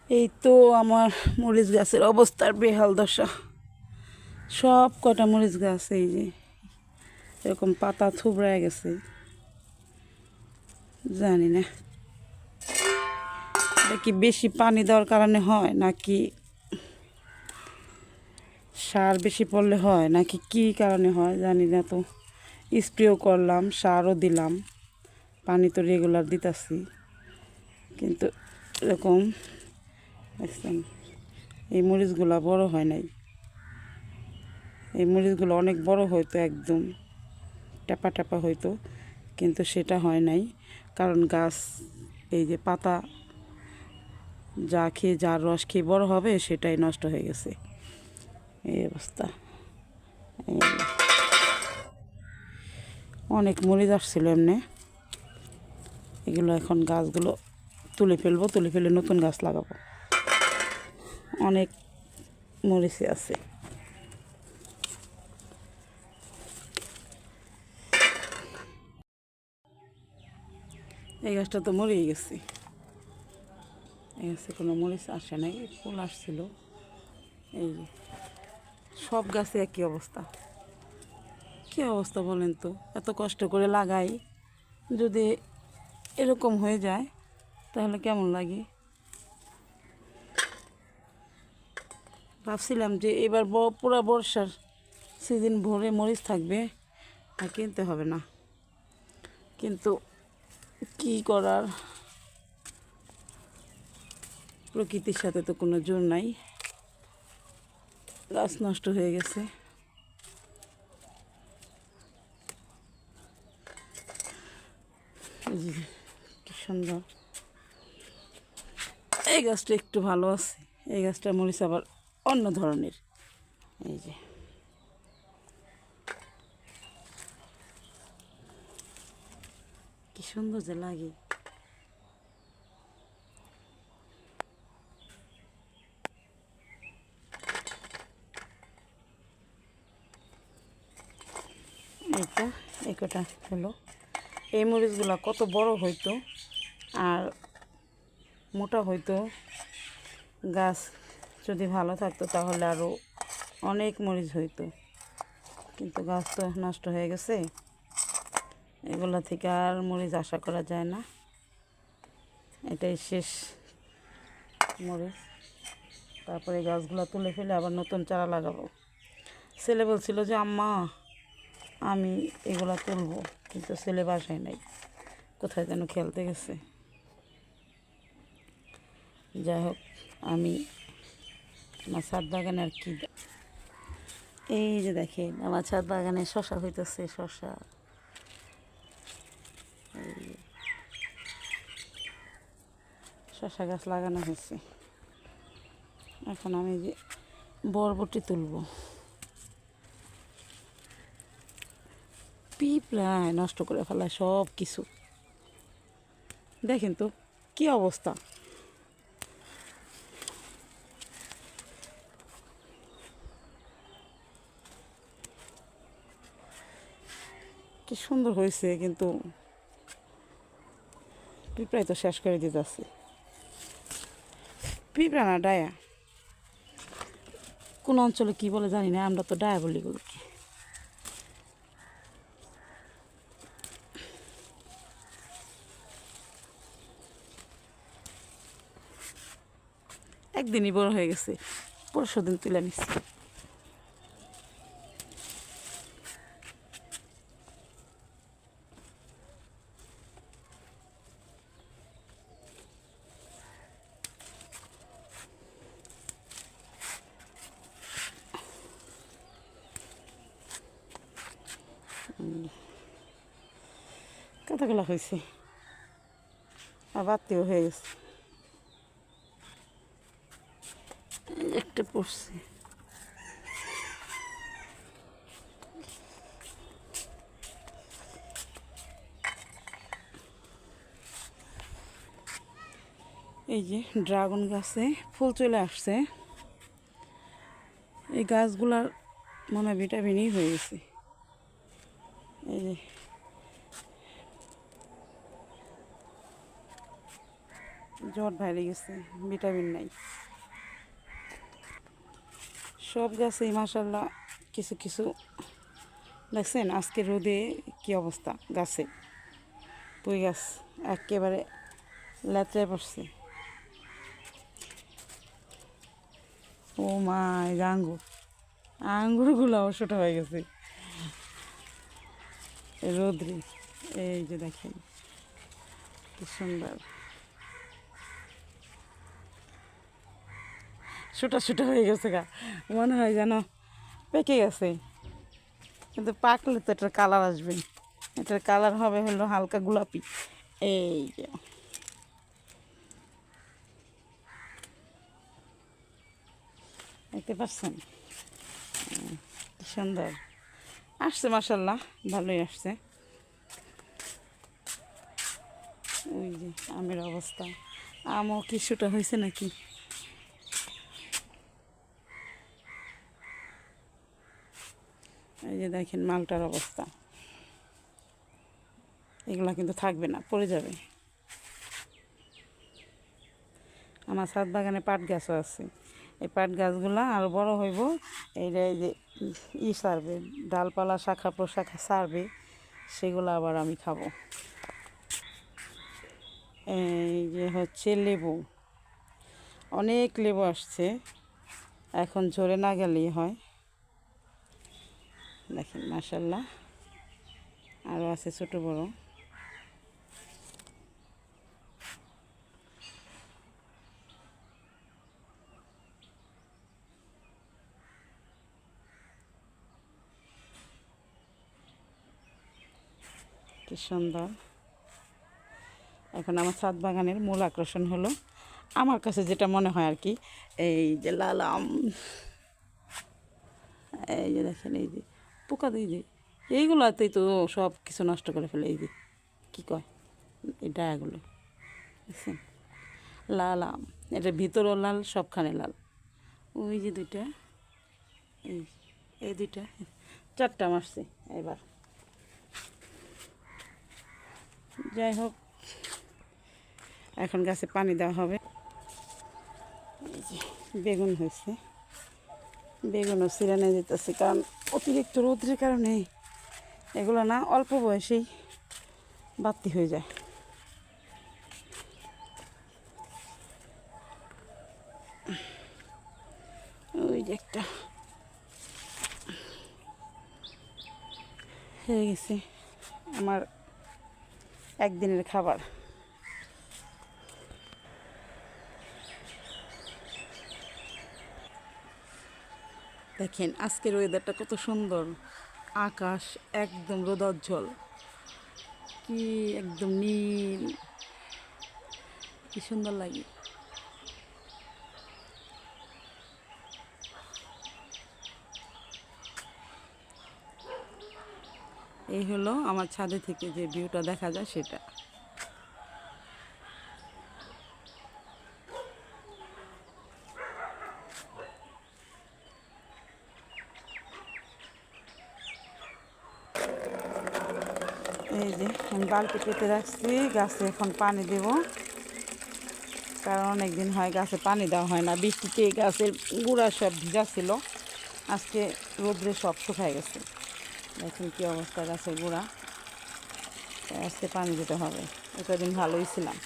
এই তো আমার মরিচ গাছের অবস্থার বেহাল দশা। সব কটা মরিচ গাছ এই যে এরকম পাতা থুবড়ায় গেছে। জানি না এটা কি বেশি পানি দেওয়ার কারণে হয় নাকি সার বেশি পড়লে হয় নাকি কী কারণে হয় জানি না। তো স্প্রেও করলাম, সারও দিলাম, পানি তো রেগুলার দিতেছি, কিন্তু এরকম দেখছেন এই মরিচগুলো বড় হয় নাই। এই মরিচগুলো অনেক বড় হইতো, একদম টেপা টেপা হইতো, কিন্তু সেটা হয় নাই। কারণ গাছ এই যে পাতা যা খেয়ে যার রস খেয়ে বড় হবে সেটাই নষ্ট হয়ে গেছে। এই অবস্থা। এই অনেক মরিচ আসছিল এমনি, এগুলো এখন গাছগুলো তুলে ফেলবো, তুলে ফেলে নতুন গাছ লাগাবো। অনেক মরিচ আছে। এই গাছটা তো মরেই গেছে, এই গাছে কোনো মরিচ আসে নাই, ফুল আসছিল। এই যে সব গাছে একই অবস্থা। কী অবস্থা বলেন তো, এত কষ্ট করে লাগাই যদি এরকম হয়ে যায় তাহলে কেমন লাগে। ভাবছিলাম যে এবার পুরো বর্ষার সিজন ভরে মরিচ থাকবে আর কিনতে হবে না, কিন্তু কি করার, প্রকৃতির সাথে তো কোনো জোর নাই। গাছ নষ্ট হয়ে গেছে। কি সুন্দর, এই গাছটা একটু ভালো আছে, এই গাছটা মরিচ আবার অন্য ধরনের। এই যে কি সুন্দর যে লাগে। এইটা এই কটা হলো। এই মরিচগুলা কত বড় হইতো আর মোটা হইতো, গাছ যদি ভালো থাকতো তাহলে আরও অনেক মরিচ হইতো, কিন্তু গাছ তো নষ্ট হয়ে গেছে, এগুলো থেকে আর মরিচ আশা করা যায় না। এটাই শেষ মরিচ। তারপরে গাছগুলো তুলে ফেলে আবার নতুন চারা লাগাবো। ছেলে বলছিল যে আম্মা আমি এগুলা তুলবো, কিন্তু ছেলে বাসায় নাই, কোথায় যেন খেলতে গেছে। যাই হোক, আমি আমার ছাদ বাগানে আর কি, এই যে দেখেন আমার ছাদ বাগানে শশা হইতেছে। শশা শশা গাছ লাগানো হয়েছে। এখন আমি যে বরবটি তুলব। পিঁপড়ায় নষ্ট করে ফেলায় সব কিছু। দেখেন তো কি অবস্থা। কি সুন্দর হয়েছে, কিন্তু পিঁপড়ায় তো শেষ করে দিতেছে। পিঁপড়া না ডায়া, কোন অঞ্চলে কি বলে জানি না, আমরা তো ডায়া বলি এগুলোকে। একদিনই বড় হয়ে গেছে, পরশু দিন তুলে নিচ্ছি। কতগুলো হয়েছে আর বাড়তিও হয়ে গেছে, একটা পড়ছে। এই যে ড্রাগন গাছে ফুল চলে আসছে। এই গাছগুলার মনে হয় ভিটামিনই হয়ে গেছে। এই যে জ্বর বাইরে গেছে, ভিটামিন নাই। সব গাছেই মাশাল্লাহ কিছু কিছু দেখছেন। আজকে রোদে কি অবস্থা, গাছে পুঁই গাছ একেবারে লেত্রায় পড়ছে। ও মা, এই যে আঙ্গুরগুলো ছোট হয়ে গেছে রোদ্রে। এই যে দেখেন কি সুন্দর ছোটা ছোটা হয়ে গেছে গা, মনে হয় যেন পেকে গেছে। কিন্তু পাকলে তো এটার কালার আসবে, এটার কালার হবে হলো হালকা গোলাপি। এই যে দেখতে পাচ্ছেন কি সুন্দর আসছে, মাশাল্লাহ ভালোই আসছে। ওই যে আমের অবস্থা, আমও কিছুটা হয়েছে নাকি। এই যে দেখেন মালটার অবস্থা, এগুলা কিন্তু থাকবে না, পড়ে যাবে। আমার ছাদ বাগানে পাট গাছও আছে, এই পাট গাছগুলা আরও বড় হইব। এইটা এই যে সারবে, ডালপালা শাখা প্রশাখা সারবে, সেগুলো আবার আমি খাবো। এই যে হচ্ছে লেবু, অনেক লেবু আসছে, এখন ঝরে না গেলেই হয়। দেখেন মাশাল্লাহ আরও আছে ছোট বড়। কি সুন্দর। এখন আমার ছাদ বাগানের মূল আকর্ষণ হলো, আমার কাছে যেটা মনে হয় আর কি, এই যে লাল আম। এই যে দেখেন এই যে পোকা দিয়ে যে এইগুলোতেই তো সব কিছু নষ্ট করে ফেলে। এই যে কী কয় এই ডায়াগুলো দেখছেন, লাল আম, এটা ভিতরও লাল, সবখানে লাল। ওই যে দুইটা, এই এই দুইটা, চারটা মারছে এবার। যাই হোক, এখন গাছে পানি দেওয়া হবে। এই যে বেগুন হয়েছে, বেগুনও ছিঁড়ে নিয়ে যেতেছে, কারণ অতিরিক্ত রৌদ্রের কারণে এগুলো না অল্প বয়সেই বাতি হয়ে যায়। ওই যে একটা হয়ে গেছে আমার একদিনের খাবার। দেখেন আজকের ওয়েদারটা কত সুন্দর, আকাশ একদম রোদোজ্জ্বল, কি একদম নীল, কি সুন্দর লাগে। এই হলো আমার ছাদে থেকে যে ভিউটা দেখা যায় সেটা। এই যে আমি বালতি পেতে রাখছি, গাছে এখন পানি দেব, কারণ অনেকদিন হয় গাছে পানি দেওয়া হয় না। বৃষ্টিতে গাছের গুঁড়া সব ভিজা ছিল, আজকে রোদ্রে সব শুকায় গেছে। দেখেন কী অবস্থা গাছের গুঁড়া, আজকে পানি দিতে হবে। একটা দিন ভালোই ছিলাম।